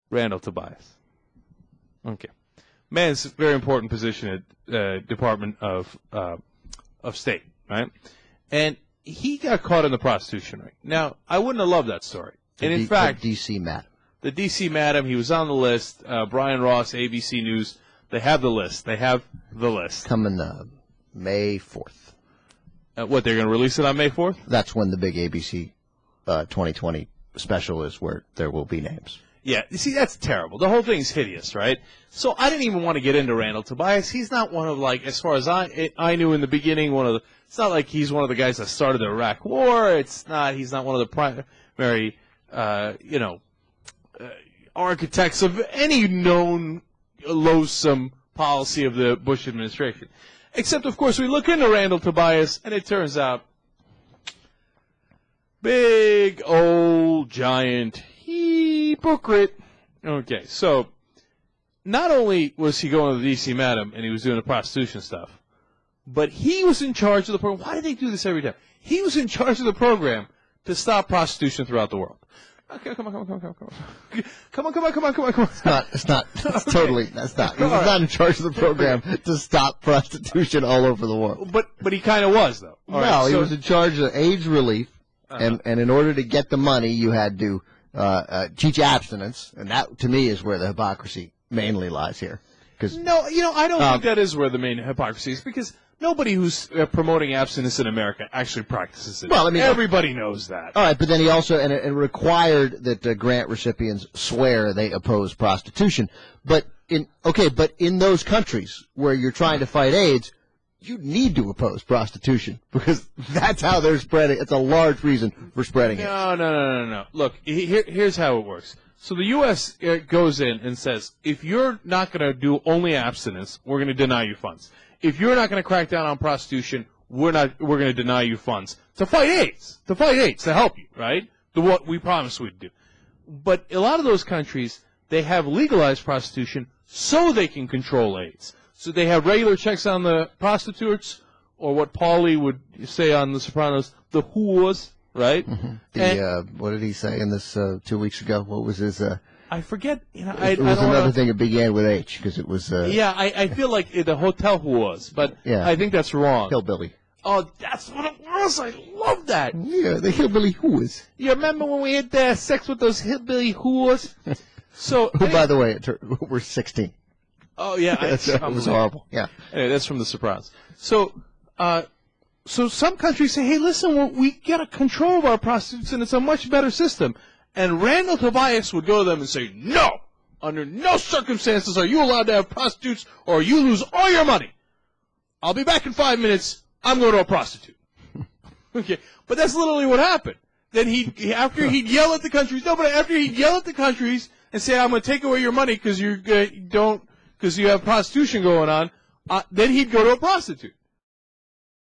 Randall Tobias. Okay. Man's a very important position at Department of State, right? And he got caught in the prostitution ring. Now, I wouldn't have loved that story. And in fact, the D.C. madam. The D.C. madam, he was on the list. Brian Ross, ABC News, they have the list. They have the list. Coming May 4th. What, they're going to release it on May 4th? That's when the big ABC 2020 special is, where there will be names. Yeah, you see, that's terrible. The whole thing's hideous, right? So I didn't even want to get into Randall Tobias. He's not one of, like, as far as I knew in the beginning, it's not like he's one of the guys that started the Iraq War. He's not one of the primary, architects of any known loathsome policy of the Bush administration. Except, of course, we look into Randall Tobias, and it turns out big, old, giant hypocrite. Okay, so not only was he going to the D.C. madam and he was doing the prostitution stuff, but he was in charge of the program. Why do they do this every time? He was in charge of the program to stop prostitution throughout the world. Okay, come on. It's not. He was not in charge of the program to stop prostitution all over the world. But he kind of was, though. He was in charge of AIDS relief, and in order to get the money, you had to teach abstinence, and that, to me, is where the hypocrisy mainly lies here. No, I don't think that is where the main hypocrisy is, because nobody who's promoting abstinence in America actually practices it. Well, I mean, everybody knows that. All right, but then he also and it required that grant recipients swear they oppose prostitution. But in those countries where you're trying to fight AIDS, you need to oppose prostitution, because that's how they're spreading. It's a large reason for spreading it. No. Look, here's how it works. So the U.S. goes in and says, if you're not going to do only abstinence, we're going to deny you funds. If you're not going to crack down on prostitution, we're going to deny you funds to fight AIDS, to help you, right? What we promised we'd do. But a lot of those countries, they have legalized prostitution so they can control AIDS. So they have regular checks on the prostitutes, or what Paulie would say on The Sopranos, the whores, right? Mm-hmm. What did he say in this 2 weeks ago? What was his... I forget. It was another thing that began with H, because it was... I feel like the hotel whores, but I think that's wrong. Hillbilly. Oh, that's what it was. I love that. Yeah, the hillbilly whores. You remember when we had sex with those hillbilly whores? Who, by the way, were 16. Oh, yeah. It was horrible. Yeah. Anyway, that's from The Sopranos. So some countries say, hey, listen, we get a control of our prostitutes, and it's a much better system. And Randall Tobias would go to them and say, no, under no circumstances are you allowed to have prostitutes, or you lose all your money. I'll be back in 5 minutes. I'm going to a prostitute. Okay, but that's literally what happened. Then after he'd yell at the countries and say, I'm going to take away your money because you have prostitution going on, then he'd go to a prostitute.